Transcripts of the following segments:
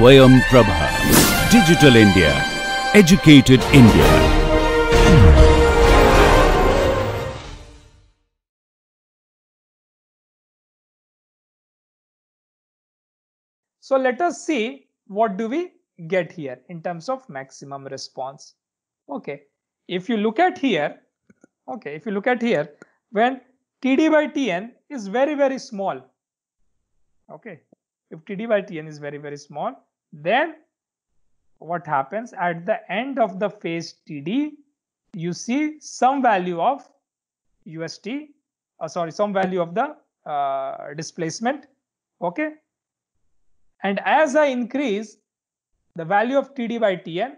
Swayam Prabha. Digital India. Educated India. So let us see what do we get here in terms of maximum response. Okay, if you look at here, when TD by TN is very small, okay, if TD by TN is very small, then what happens at the end of the phase TD, you see some value of UST, some value of the displacement, okay, and as I increase the value of TD by TN,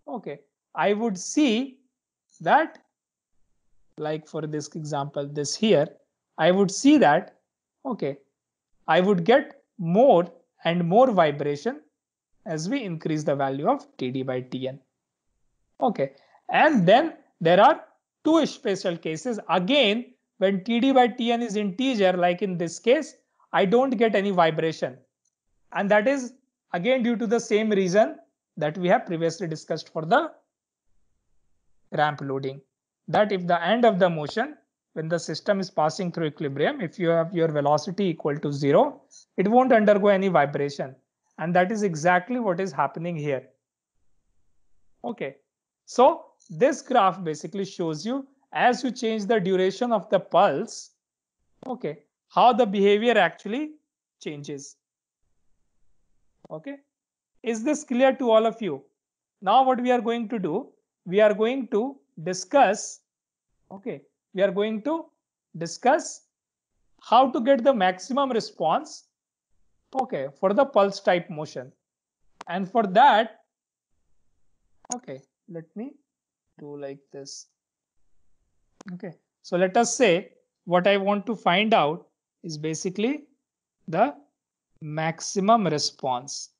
okay, I would see that, like for this example, this here, I would see that, okay, I would get more and more vibration as we increase the value of TD by TN. Okay, and then there are two special cases. Again, when TD by TN is integer, like in this case, I don't get any vibration. And that is again due to the same reason that we have previously discussed for the ramp loading, that if the end of the motion, when the system is passing through equilibrium, if you have your velocity equal to 0, it won't undergo any vibration. And that is exactly what is happening here. Okay, so this graph basically shows you as you change the duration of the pulse, okay, how the behavior actually changes. Okay, is this clear to all of you? Now what we are going to do, we are going to discuss, okay, we are going to discuss how to get the maximum response, okay, for the pulse type motion. And for that, okay, let me do like this. Okay, so let us say what I want to find out is basically the maximum response.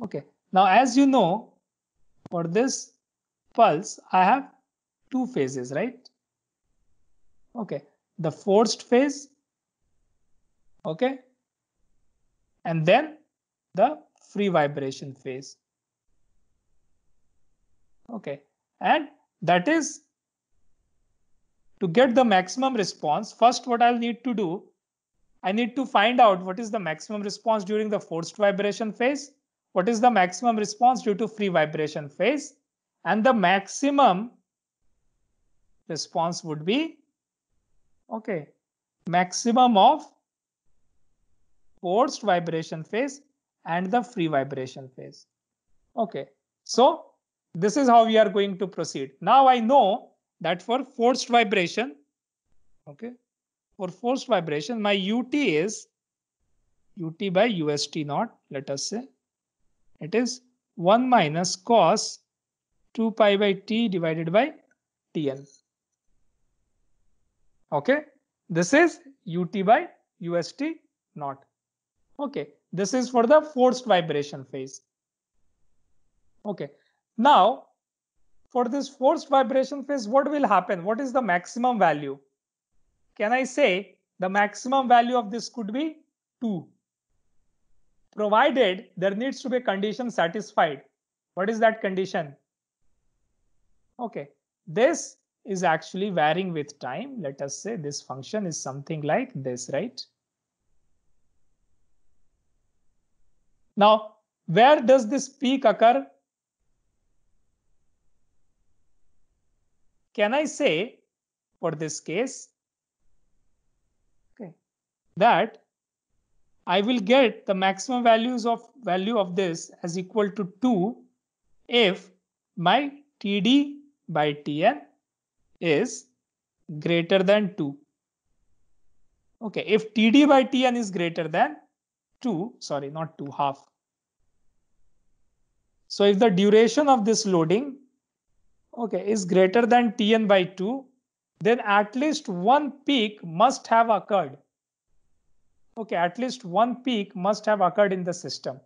Okay, now as you know, for this pulse, I have two phases, right? Okay, the forced phase, okay, and then the free vibration phase. Okay, and that is to get the maximum response. First, what I'll need to do, I need to find out what is the maximum response during the forced vibration phase, what is the maximum response due to free vibration phase, and the maximum response would be, okay, maximum of forced vibration phase and the free vibration phase. Okay, so this is how we are going to proceed. Now I know that for forced vibration, okay, for forced vibration, my UT is UT by UST naught, let us say. It is 1 minus cos 2 pi by T divided by Tn. Okay, this is UT by UST naught. Okay, this is for the forced vibration phase. Okay, now for this forced vibration phase, what will happen? What is the maximum value? Can I say the maximum value of this could be 2, provided there needs to be a condition satisfied. What is that condition? Okay, this is actually varying with time. Let us say this function is something like this, right? Now, where does this peak occur? Can I say for this case, okay, that I will get the maximum value of this as equal to 2 if my TD by Tn is greater than 2. Okay, if TD by Tn is greater than 2, sorry, not 2, half. So if the duration of this loading, okay, is greater than Tn by 2, then at least one peak must have occurred. Okay, at least one peak must have occurred in the system.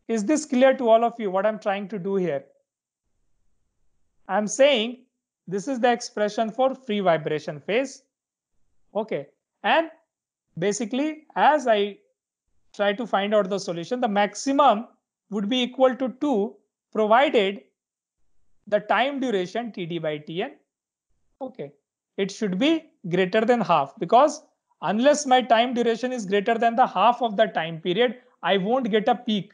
Is this clear to all of you what I'm trying to do here? I'm saying this is the expression for free vibration phase. Okay, and basically, as I try to find out the solution, the maximum would be equal to 2 provided the time duration Td by Tn, okay, it should be greater than half, because unless my time duration is greater than the half of the time period, I won't get a peak.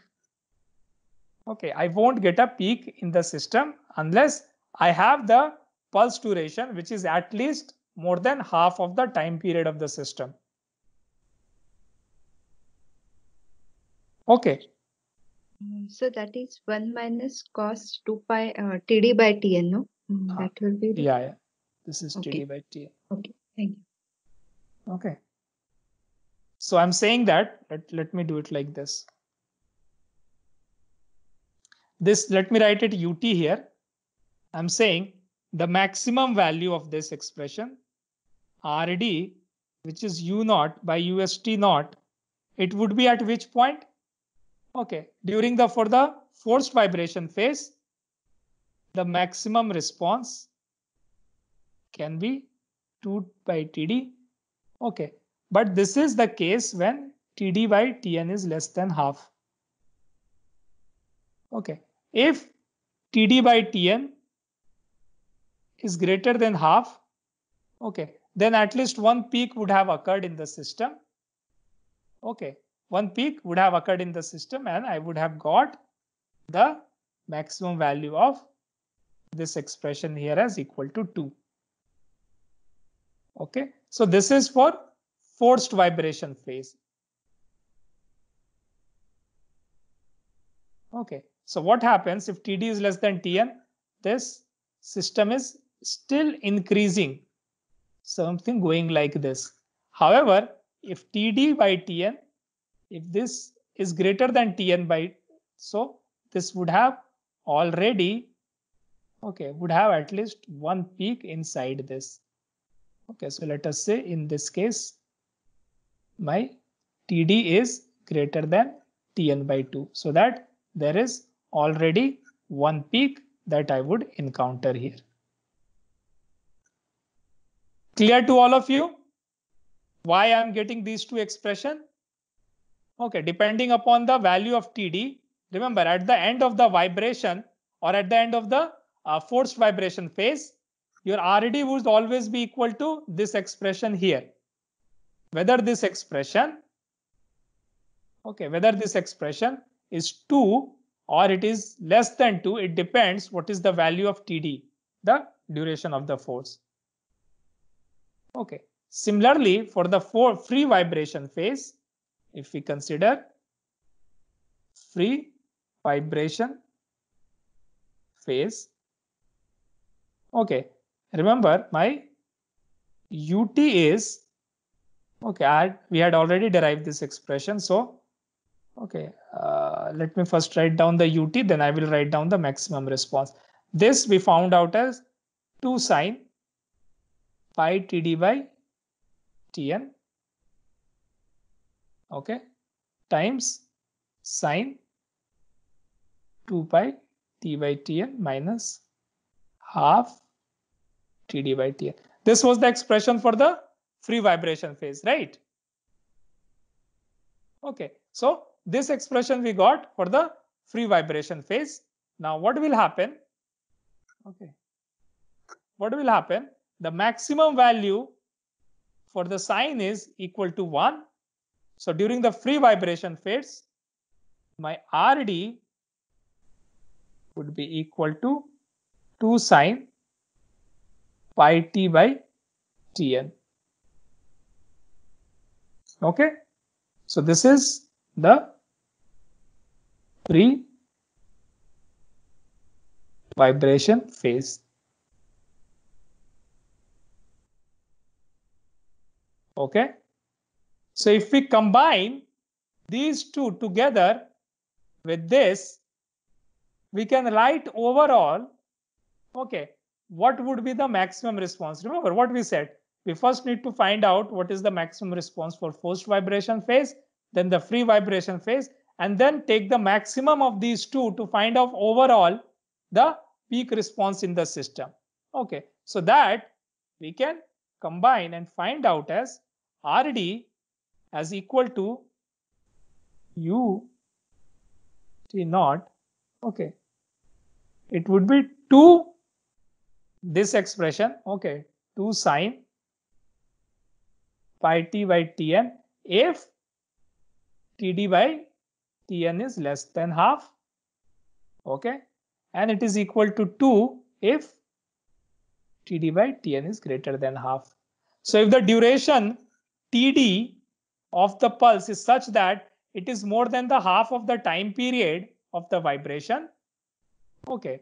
Okay, I won't get a peak in the system unless I have the pulse duration which is at least more than half of the time period of the system. Okay. So that is 1 minus cos 2 pi Td by Tn, no? That will be the... Yeah. This is Okay. Td by Tn. Okay, thank you. Okay. So I'm saying that, let me do it like this. Let me write it ut here. I'm saying the maximum value of this expression, Rd, which is u naught by ust naught, it would be at which point? Okay, for the forced vibration phase, the maximum response can be 2 by Td. Okay, but this is the case when Td by Tn is less than half. Okay, if Td by Tn is greater than half, okay, then at least one peak would have occurred in the system. Okay, one peak would have occurred in the system and I would have got the maximum value of this expression here as equal to 2. Okay, so this is for forced vibration phase. Okay, so what happens if Td is less than Tn? This system is still increasing, something going like this. However, if Td by Tn, if this is greater than Tn by, so this would have already, okay, would have at least one peak inside this. Okay, so let us say in this case, my Td is greater than Tn by 2, so that there is already one peak that I would encounter here. Clear to all of you why I am getting these two expressions? Okay, depending upon the value of Td, remember at the end of the vibration or at the end of the forced vibration phase, your Rd would always be equal to this expression here. Whether this expression, okay, whether this expression is 2 or it is less than 2, it depends what is the value of Td, the duration of the force. Okay, similarly for the free vibration phase, if we consider free vibration phase, okay, remember my ut is, okay, we had already derived this expression, so okay, let me first write down the ut, then I will write down the maximum response. This we found out as 2 sine pi Td by Tn, okay, times sine 2 pi T by Tn minus half Td by Tn. This was the expression for the free vibration phase, right? Okay, so this expression we got for the free vibration phase. Now what will happen? Okay, what will happen? The maximum value for the sine is equal to 1. So during the free vibration phase, my Rd would be equal to 2 sine pi T by Tn. Okay, so this is the free vibration phase. Okay, so if we combine these two together with this, we can write overall, okay, what would be the maximum response? Remember what we said, we first need to find out what is the maximum response for forced vibration phase, then the free vibration phase, and then take the maximum of these two to find out overall the peak response in the system. Okay, so that we can combine and find out as Rd as equal to u t naught. Okay, it would be 2 this expression. Okay, 2 sine pi t by tn if td by tn is less than half. Okay, and it is equal to 2 if td by tn is greater than half. So if the duration td of the pulse is such that it is more than the half of the time period of the vibration, okay,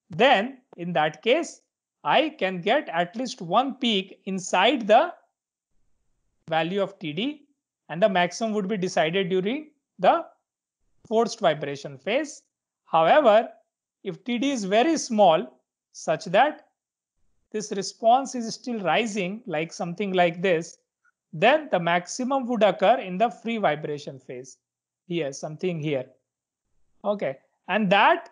then in that case I can get at least one peak inside the value of td, and the maximum would be decided during the forced vibration phase. However, if td is very small such that this response is still rising like something like this, then the maximum would occur in the free vibration phase. Here, something here. Okay, and that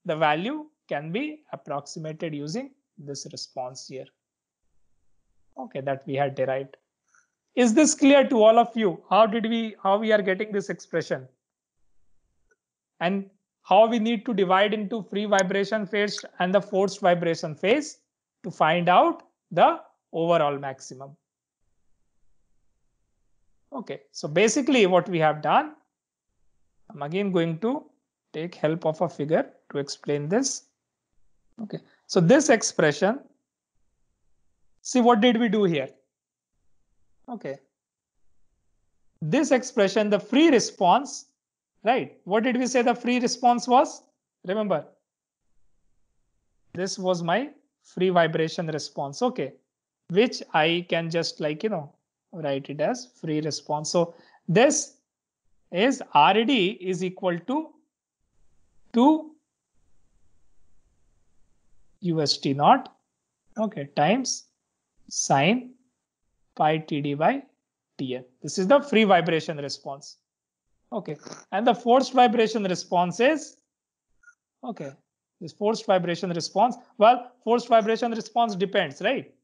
the value can be approximated using this response here. Okay, that we had derived. Is this clear to all of you? How we are getting this expression? And how we need to divide into free vibration phase and the forced vibration phase to find out the overall maximum. Okay, so basically what we have done, I'm again going to take help of a figure to explain this. Okay, so this expression, see what did we do here? Okay, this expression, the free response, right? What did we say the free response was? Remember, this was my free vibration response. Okay, which I can just like, write it as free response. So this is RD is equal to 2 UST naught, okay, times sine pi TD by Tn. This is the free vibration response. Okay, and the forced vibration response is, okay, this forced vibration response, well, forced vibration response depends, right?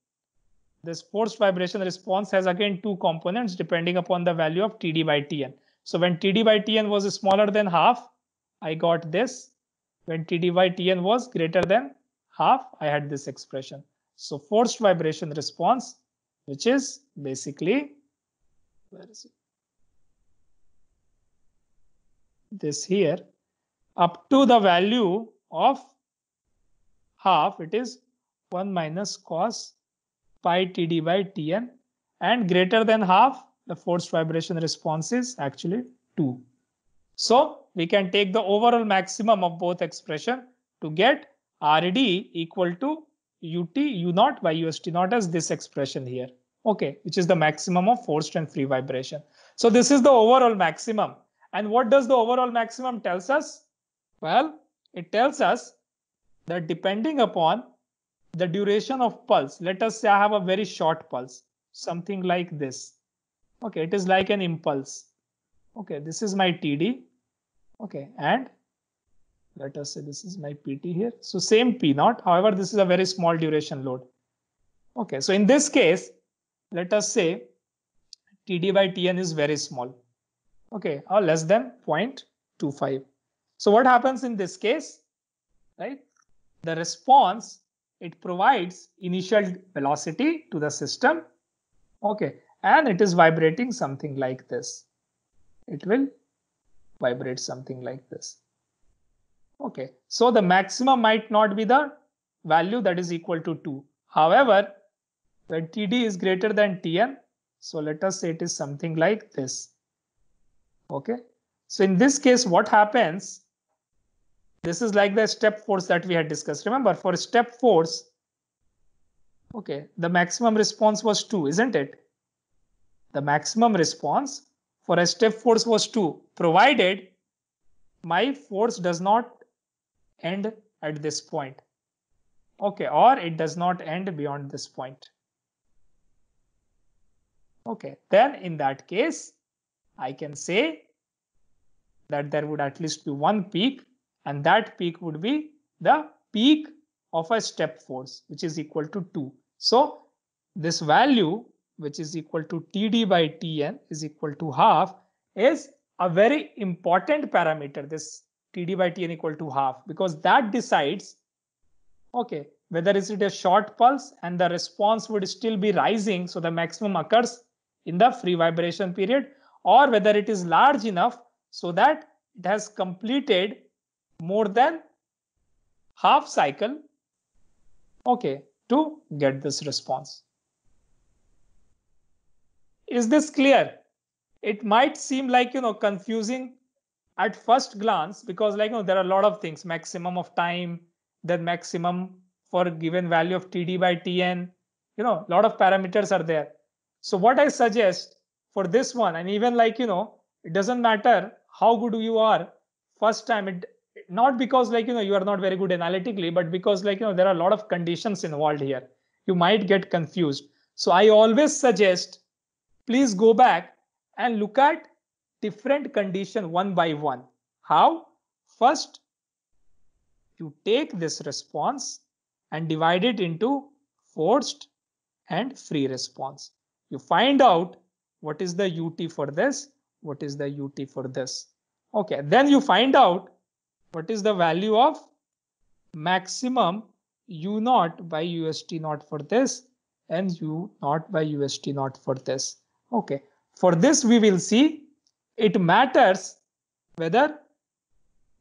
This forced vibration response has again two components depending upon the value of Td by Tn. So when Td by Tn was smaller than half, I got this. When Td by Tn was greater than half, I had this expression. So forced vibration response, which is basically, where is it? This here, up to the value of half, it is 1 minus cos pi Td by Tn, and greater than half, the forced vibration response is actually 2. So we can take the overall maximum of both expression to get RD equal to UT U naught by UST naught as this expression here. Okay, which is the maximum of forced and free vibration. So this is the overall maximum. And what does the overall maximum tells us? Well, it tells us that depending upon the duration of pulse, let us say I have a very short pulse, something like this. Okay, it is like an impulse. Okay, this is my TD. Okay, and let us say this is my PT here. So same P naught. However, this is a very small duration load. Okay, so in this case, let us say TD by Tn is very small. Okay, or less than 0.25. So what happens in this case, right? The response, it provides initial velocity to the system. Okay, and it is vibrating something like this. It will vibrate something like this. Okay, so the maximum might not be the value that is equal to 2. However, when Td is greater than Tn, so let us say it is something like this. Okay, so in this case, what happens? This is like the step force that we had discussed. Remember, for step force, okay, the maximum response was 2, isn't it? The maximum response for a step force was 2, provided my force does not end at this point. Okay, or it does not end beyond this point. Okay, then in that case, I can say that there would at least be one peak, and that peak would be the peak of a step force, which is equal to 2. So this value which is equal to TD by Tn is equal to half is a very important parameter, this TD by Tn equal to half, because that decides, okay, whether is it a short pulse and the response would still be rising, so the maximum occurs in the free vibration period, or whether it is large enough so that it has completed more than half cycle, okay, to get this response. Is this clear? It might seem like, confusing at first glance, because like, there are a lot of things, maximum of time, then maximum for a given value of TD by Tn, a lot of parameters are there. So what I suggest for this one, and even like, it doesn't matter how good you are first time, not because like, you are not very good analytically, but because like, there are a lot of conditions involved here. You might get confused. So I always suggest, please go back and look at different condition one by one. How? First, you take this response and divide it into forced and free response. You find out what is the UT for this, what is the UT for this. Okay, then you find out what is the value of maximum U naught by UST naught for this and U naught by UST naught for this. Okay, for this we will see it matters whether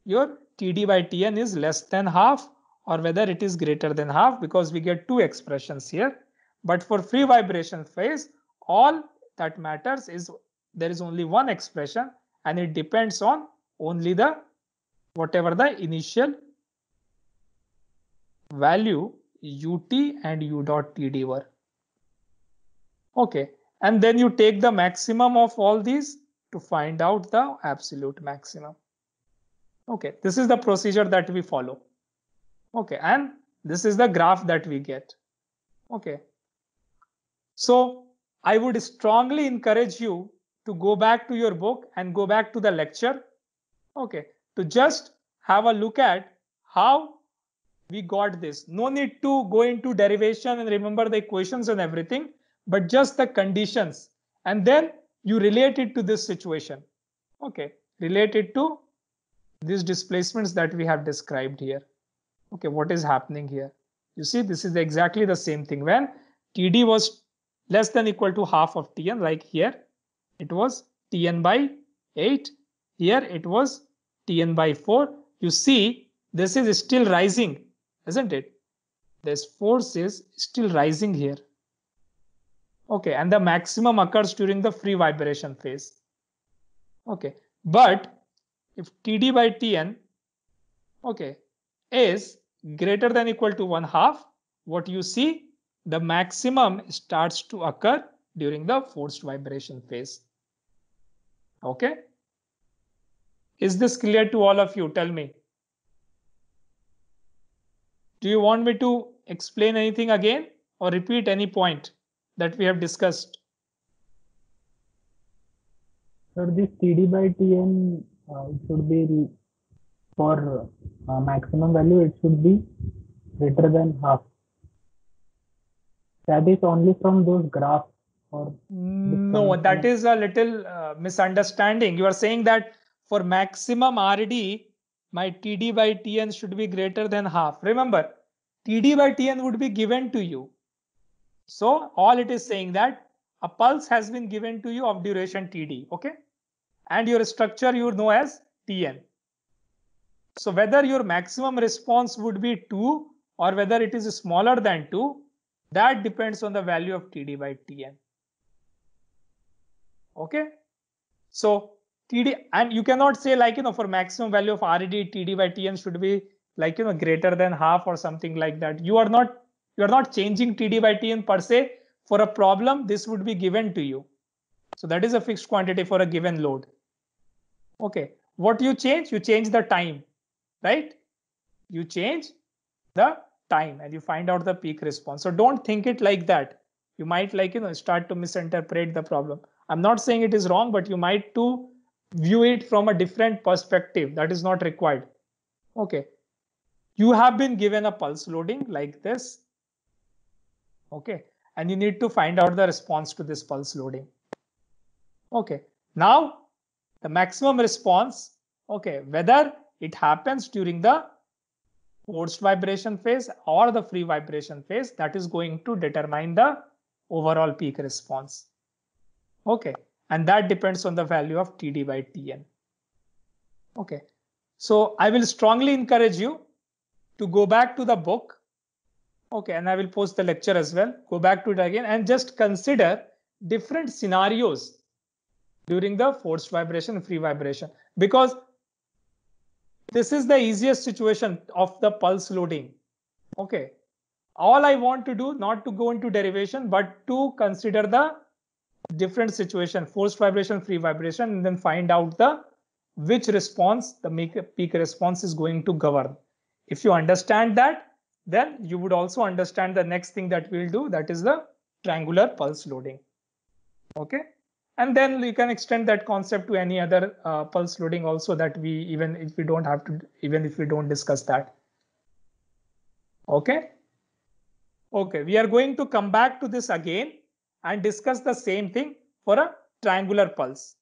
your TD by Tn is less than half or whether it is greater than half, because we get two expressions here. But for free vibration phase, all that matters is there is only one expression, and it depends on only the whatever the initial value UT and U dot TD were. Okay, and then you take the maximum of all these to find out the absolute maximum. Okay, this is the procedure that we follow. Okay, and this is the graph that we get. Okay, so I would strongly encourage you to go back to your book and go back to the lecture. Okay, to just have a look at how we got this. No need to go into derivation and remember the equations and everything, but just the conditions, and then you relate it to this situation. Okay, relate it to these displacements that we have described here. Okay, what is happening here? You see, this is exactly the same thing. When TD was less than equal to half of Tn, like here, it was Tn by 8. Here it was Tn by 4. You see, this is still rising, isn't it? This force is still rising here. Okay, and the maximum occurs during the free vibration phase. Okay, but if TD by Tn, okay, is greater than equal to 1/2, what you see, the maximum starts to occur during the forced vibration phase. Okay, is this clear to all of you? Tell me. Do you want me to explain anything again or repeat any point that we have discussed? Sir, this TD by Tn it should be for maximum value, it should be greater than half. That is only from those graphs. Or no, that is a little misunderstanding. You are saying that for maximum RD, my TD by Tn should be greater than half. Remember, TD by Tn would be given to you. So all it is saying that a pulse has been given to you of duration TD, okay? And your structure you know as Tn. So whether your maximum response would be 2 or whether it is smaller than 2, that depends on the value of TD by Tn. Okay, so TD, and you cannot say like, for maximum value of RD, TD by Tn should be like, greater than half or something like that. You are not changing TD by Tn per se. For a problem, this would be given to you. So that is a fixed quantity for a given load. Okay, what you change? You change the time, right? You change the time and you find out the peak response. So don't think it like that. You might like, start to misinterpret the problem. I'm not saying it is wrong, but you might to view it from a different perspective. That is not required. Okay, you have been given a pulse loading like this. Okay, and you need to find out the response to this pulse loading. Okay, now the maximum response, okay, whether it happens during the forced vibration phase or the free vibration phase, that is going to determine the overall peak response. Okay, and that depends on the value of TD by Tn. Okay, so I will strongly encourage you to go back to the book. Okay, and I will post the lecture as well. Go back to it again and just consider different scenarios during the forced vibration and free vibration, because this is the easiest situation of the pulse loading. Okay, all I want to do, not to go into derivation, but to consider the different situation, forced vibration, free vibration, and then find out the which response the peak response is going to govern. If you understand that, then you would also understand the next thing that we'll do, that is the triangular pulse loading. Okay, and then you can extend that concept to any other pulse loading also, that even if we don't discuss that. Okay, we are going to come back to this again and discuss the same thing for a triangular pulse.